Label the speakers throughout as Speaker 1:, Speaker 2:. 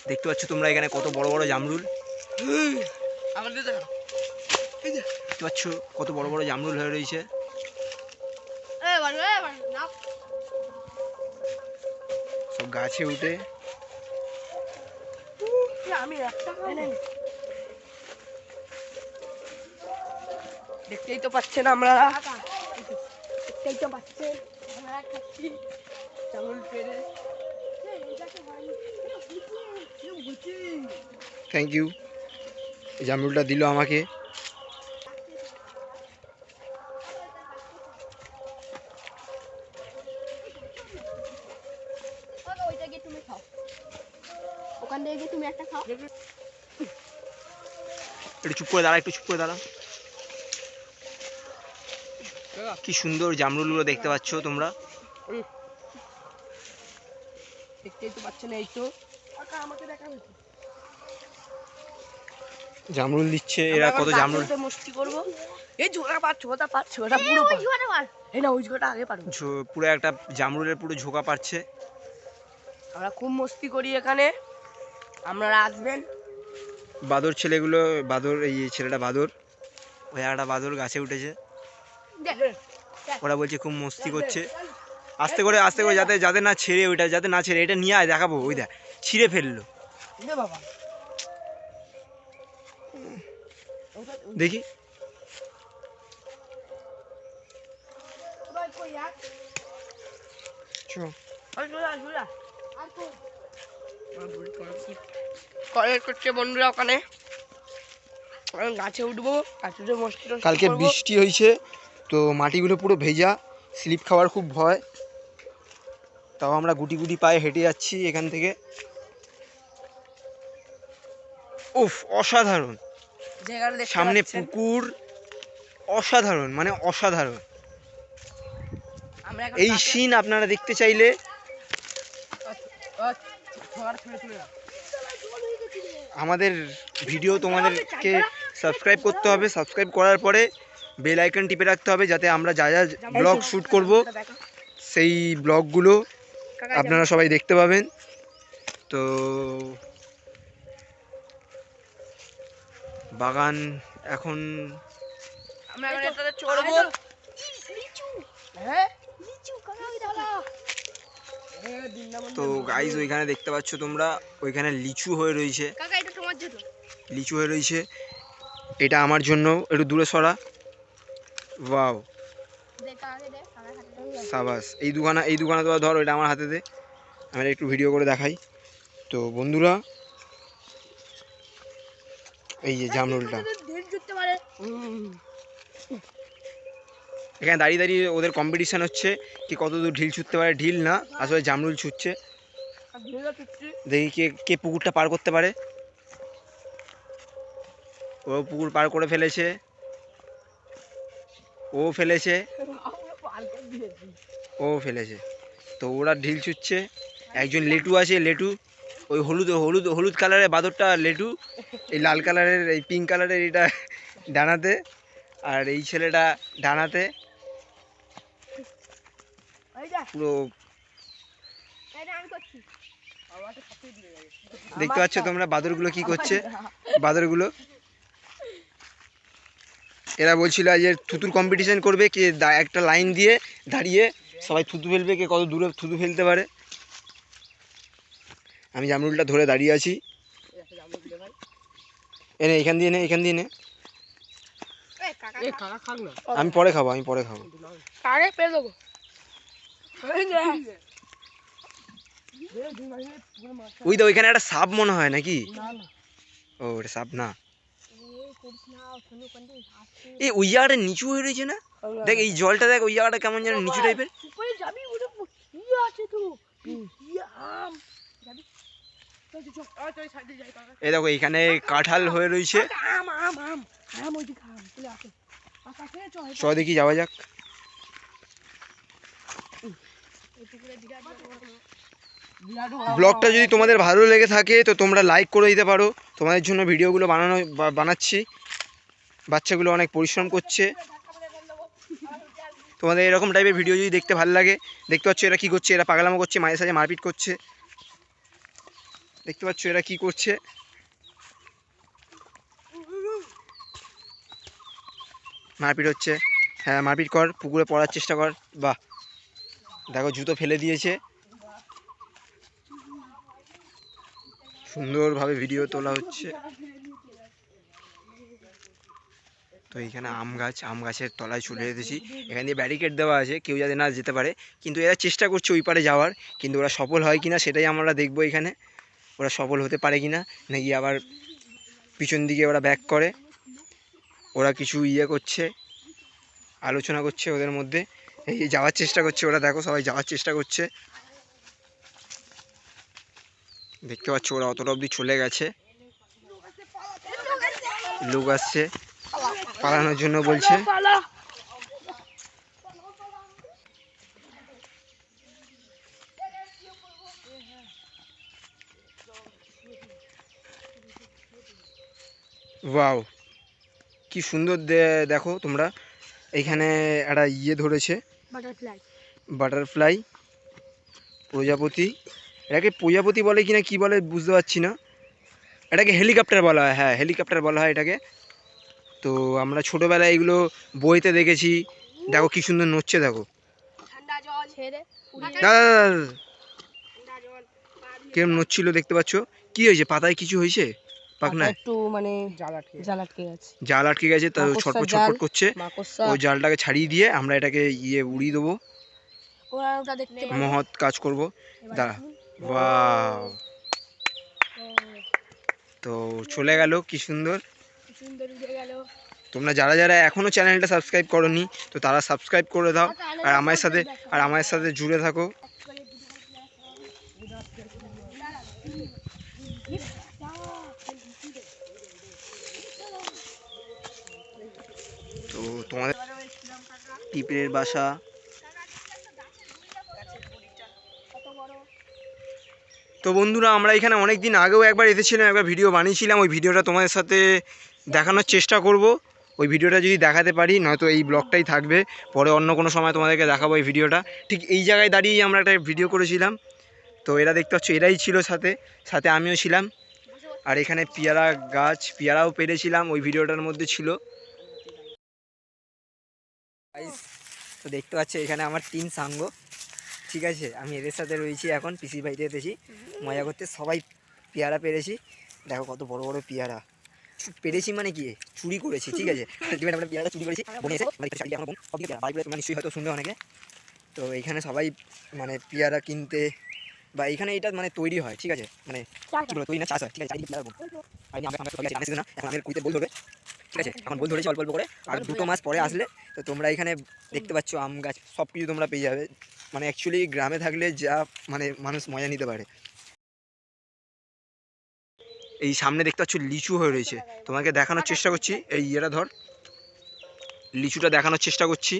Speaker 1: দেখতে পাচ্ছ তোমরা এখানে কত বড় বড় জামরুল, দেখতে পাচ্ছ কত বড় বড় জামরুল হয়ে রয়েছে। সব গাছে উঠে
Speaker 2: দেখতেই তো পাচ্ছেন আমরা, দেখতেই তো পাচ্ছেন আমরা খাচ্ছি জামরুল পেড়ে।
Speaker 1: থ্যাংক ইউ, জামরুলটা দিল আমাকে।
Speaker 2: ওখান থেকে তুমি একটা খাও।
Speaker 1: একটু চুপ করে দাঁড়া, একটু চুপ করে দাঁড়া। কি সুন্দর জামরুলগুলো দেখতে পাচ্ছ তোমরা।
Speaker 2: দেখতেই তো পাচ্ছেন, এই তো আমাকে দেখা হয়েছে
Speaker 1: জামরুল দিচ্ছে এরা, কত জামরুল
Speaker 2: মস্তি করবো। এই ঝোড়া পার ছোটা পার ছোটা পুরো পার, এই না ওই ঝোড়া আগে পারবো।
Speaker 1: পুরো একটা জামরুলের পুরো ঝোঁকা পাচ্ছে।
Speaker 2: আমরা খুব মস্তি করি এখানে, আপনারা আসবেন।
Speaker 1: বাদর ছেলেগুলো, বাদর, এই ছেলেটা বাদর, ওই একটা বাদর গাছে উঠেছে, ওরা বলছে খুব মস্তি করছে। আস্তে করে আস্তে করে, যাতে যাতে না ছেড়ে, ওইটা যাতে না ছেড়ে, এটা নিয়ে আয় দেখাবো। ওই দেখ ছিঁড়ে ফেললো, দেখি।
Speaker 2: করছে বন্ধুরা, ওখানে গাছে উঠবো, গাছে উঠে মস্তি।
Speaker 1: কালকে বৃষ্টি হয়েছে তো মাটিগুলো পুরো ভেজা, স্লিপ খাওয়ার খুব ভয়, তাও আমরা গুটি গুটি পায়ে হেঁটে যাচ্ছি এখান থেকে। উফ, অসাধারণ। সামনে পুকুর, অসাধারণ, মানে অসাধারণ। এই সিন আপনারা দেখতে চাইলে আমাদের ভিডিও তোমাদেরকে সাবস্ক্রাইব করতে হবে। সাবস্ক্রাইব করার পরে বেল আইকন টিপে রাখতে হবে, যাতে আমরা যা যা ব্লগ শ্যুট করব সেই ব্লগগুলো আপনারা সবাই দেখতে পাবেন। তো বাগান এখন তো গাইজ ওইখানে দেখতে পাচ্ছ তোমরা, ওইখানে লিচু হয়ে রয়েছে, লিচু হয়ে রয়েছে। এটা আমার জন্য, একটু দূরে সরা। ওয়াও, সাবাস। এই দুখানা তো ধর, ওইটা আমার হাতে দে, আমি একটু ভিডিও করে দেখাই। তো বন্ধুরা, এই যে জামরুলটা, এখানে দাঁড়িয়ে দাঁড়িয়ে ওদের কম্পিটিশান হচ্ছে কি কত দূর ঢিল ছুটতে পারে। ঢিল না, আসলে জামরুল ছুটছে। দেখি কে কে পুকুরটা পার করতে পারে। ও পুকুর পার করে ফেলেছে, ও ফেলেছে, ও ফেলেছে। তো ওরা ঢিল ছুটছে। একজন লেটু আছে, লেটু, ওই হলুদ হলুদ হলুদ কালারের বাদরটা লেটু, এই লাল কালারের, এই পিঙ্ক কালারের এটা ডানাতে, আর এই ছেলেটা ডানাতে। পুরো দেখতে পাচ্ছ তোমরা বাদরগুলো কি করছে। বাদরগুলো এরা বলছিল যে থুতুর কম্পিটিশন করবে, কে একটা লাইন দিয়ে দাঁড়িয়ে সবাই থুতু ফেলবে, কে কত দূরে থুতু ফেলতে পারে। আমি জামরুলটা ধরে দাঁড়িয়ে আছি। এনে এখান দিয়ে নে, এখান দিয়ে নে। আমি পরে খাবো, আমি পরে খাবো। ওই তো ওইখানে একটা সাপ মনে হয় নাকি? ও ওটা সাপ না। এই ওই জায়গাটা নিচু হয়ে রয়েছে না? দেখ এই জলটা, দেখ ওই জায়গাটা কেমন যেন নিচু টাইপের। এই দেখো এইখানে কাঁঠাল হয়ে রয়েছে। চ দেখি, যাওয়া যাক। ব্লগটা যদি তোমাদের ভালো লেগে থাকে তো তোমরা লাইক করে দিতে পারো। তোমাদের জন্য ভিডিওগুলো বানাচ্ছি। বাচ্চাগুলো অনেক পরিশ্রম করছে। তোমাদের এরকম টাইপের ভিডিও যদি দেখতে ভালো লাগে, দেখতে পাচ্ছ এরা কী করছে, এরা পাগলামো করছে, মাঝে সাঝে মারপিট করছে। দেখতে পাচ্ছ এরা কি করছে। মারপিট হচ্ছে। হ্যাঁ মারপিট কর, পুকুরে পড়ার চেষ্টা কর। বাহ দেখো জুতো ফেলে দিয়েছে। সুন্দরভাবে ভিডিও তোলা হচ্ছে। তো এইখানে আম গাছের তলায় চলে এসেছি। এখান দিয়ে ব্যারিকেড দেওয়া আছে, কেউ যাতে না যেতে পারে, কিন্তু এরা চেষ্টা করছে ওই পারে যাওয়ার, কিন্তু ওরা সফল হয় কিনা সেটাই আমরা দেখবো এখানে। ওরা সফল হতে পারে কিনা, নাকি আবার পিছন দিকে ওরা ব্যাক করে। ওরা কিছু করছে, আলোচনা করছে ওদের মধ্যে। এই যাওয়ার চেষ্টা করছে ওরা, দেখো সবাই যাওয়ার চেষ্টা করছে। দেখতে পাচ্ছ ওরা অতটা অবধি চলে গেছে। লোক আসছে, পালানোর জন্য বলছে। ওয়াও কি সুন্দর দেখো তোমরা, এইখানে একটা ধরেছে, বাটারফ্লাই, প্রজাপতি। এটাকে প্রজাপতি বলে কিনা কি বলে বুঝতে পারছি না। এটাকে হেলিকপ্টার বলা হয়, হ্যাঁ হেলিকপ্টার বলা হয় এটাকে। তো আমরা ছোটোবেলায় এগুলো বইতে দেখেছি। দেখো কি সুন্দর নড়ছে, দেখো কেরম নড়ছিল দেখতে পাচ্ছ। কি হয়েছে, পাতায় কিছু হয়েছে? পাখনায়
Speaker 2: একটু মানে জাল আটকে গেছে,
Speaker 1: তো ছটফট ছটফট করছে। ওই জালটাকে ছাড়িয়ে দিয়ে আমরা এটাকে উড়িয়ে দেবো, মহৎ কাজ করব। দাঁড়া, ওয়াও তো চলে গেল, কি সুন্দর উড়ে গেল। তোমরা যারা যারা এখনো চ্যানেলটা সাবস্ক্রাইব করোনি, তো তারা সাবস্ক্রাইব করে দাও, আর আমার সাথে জুড়ে থাকো। তো তোমাদের পিঁপড়ের বাসা। তো বন্ধুরা আমরা এখানে অনেক দিন আগেও একবার এসেছিলাম, একবার ভিডিও বানিয়েছিলাম। ওই ভিডিওটা তোমাদের সাথে দেখানোর চেষ্টা করব। ওই ভিডিওটা যদি দেখাতে পারি, নয়তো এই ব্লগটাই থাকবে, পরে অন্য কোনো সময় তোমাদেরকে দেখাবো এই ভিডিওটা। ঠিক এই জায়গায় দাঁড়িয়েই আমরা একটা ভিডিও করেছিলাম। তো এরা দেখতে পাচ্ছ এরাই ছিল সাথে, সাথে আমিও ছিলাম। আর এখানে পেয়ারা গাছ, পেয়ারাও পেরেছিলাম, ওই ভিডিওটার মধ্যে ছিল। তো দেখতে পাচ্ছ এখানে আমার 3 সাঙ্গ, ঠিক আছে। আমি এদের সাথে রয়েছি, এখন পিসির বাড়িতে এসেছি মজা করতে। সবাই পেয়ারা পেরেছি, দেখো কত বড় বড় পেয়ারা পেরেছি, মানে কি চুরি করেছি, ঠিক আছে। আমরা পেয়ারা চুরি করেছি, তোমরা নিশ্চয়ই হয়তো শুনবে অনেকে। তো এইখানে সবাই মানে পেয়ারা কিনতে, বা এইখানে এটা মানে তৈরি হয়, ঠিক আছে, মানে কি বলো তৈরি না চাষ হয়, ঠিক আছে। আমাদের কুইতে বল ধরবে, ঠিক আছে। এখন বল ধরেছি অল্প অল্প করে, আর 2 মাস পরে আসলে তো তোমরা এখানে দেখতে পাচ্ছ আম গাছ, সব কিছু তোমরা পেয়ে যাবে। মানে অ্যাকচুয়ালি গ্রামে থাকলে যা মানে মানুষ মজা নিতে পারে। এই সামনে দেখতে পাচ্ছ লিচু হয়ে রয়েছে, তোমাকে দেখানোর চেষ্টা করছি। এই ধর, লিচুটা দেখানোর চেষ্টা করছি,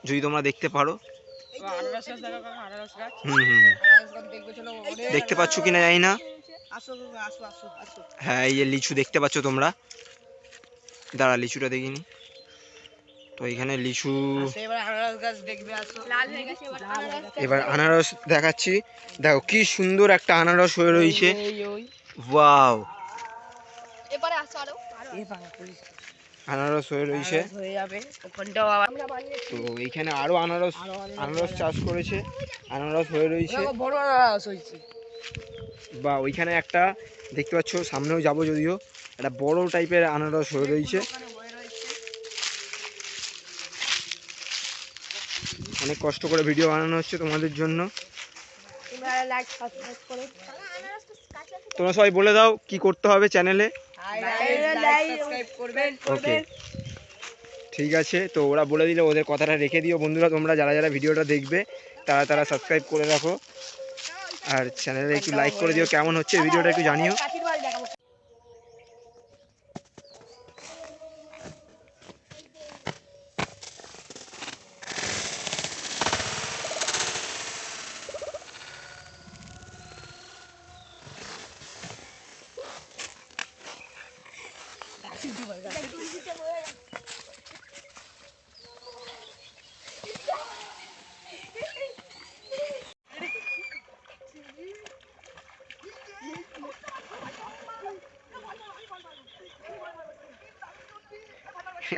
Speaker 1: যদি তোমরা দেখতে পারো। দেখতে পাচ্ছ কিনা জানি না। হ্যাঁ এই লিচু দেখতে পাচ্ছ তোমরা, দাঁড়া লিচুটা দেখিনি। তো এখানে লিচু, এবার আনারস দেখাচ্ছি। দেখো কি সুন্দর একটা আনারস হয়ে রয়েছে, ওয়াও আনারস হয়ে রয়েছে। তো এইখানে আরো আনারস চাষ করেছে, আনারস হয়ে রয়েছে। বা ওইখানে একটা দেখতে পাচ্ছ, সামনেও যাবো যদিও, একটা বড় টাইপের আনারস হয়ে রয়েছে। অনেক কষ্ট করে ভিডিও বানানো হচ্ছে তোমাদের জন্য। তোমরা সবাই বলে দাও কি করতে হবে চ্যানেলে। ওকে ঠিক আছে, তো ওরা বলে দিলে ওদের কথাটা রেখে দিও। বন্ধুরা তোমরা যারা যারা ভিডিওটা দেখবে তারা সাবস্ক্রাইব করে রাখো, আর চ্যানেলে একটু লাইক করে দিও। কেমন হচ্ছে ভিডিওটা একটু জানিও।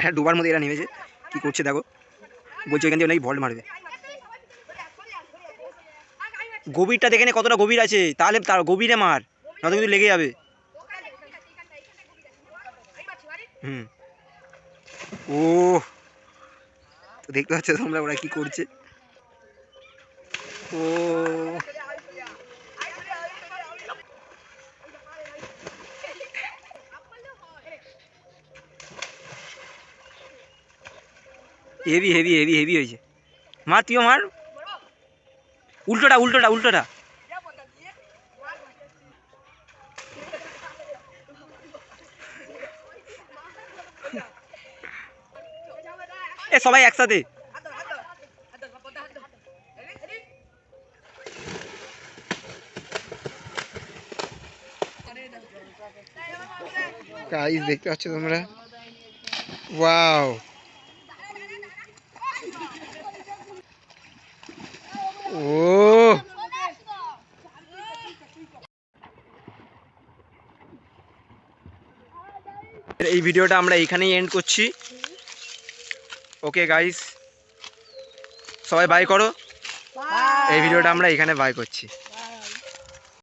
Speaker 1: হ্যাঁ ডোবার মধ্যে এরা নেমেছে, কি করছে দেখো, বলছে এখান থেকে নাকি ভল্ট মারবে। গভীরটা দেখে নে কতটা গভীর আছে, তাহলে তার গভীরে মার, নয়তো কিন্তু লেগে যাবে। হুম, ও তো দেখতে পাচ্ছ তোমরা ওরা কি করছে। ও হেভি হেভি হেভি হেভি হয়েছে। মার তুইও মার, উল্টোটা উল্টোটা উল্টোটা। এ সবাই একসাথে। গাইস দেখতে পাচ্ছ তোমরা, ওয়াও ও। এই ভিডিওটা আমরা এইখানেই এন্ড করছি। ওকে গাইস, সবাই বাই করো। এই ভিডিওটা আমরা এখানে বাই করছি।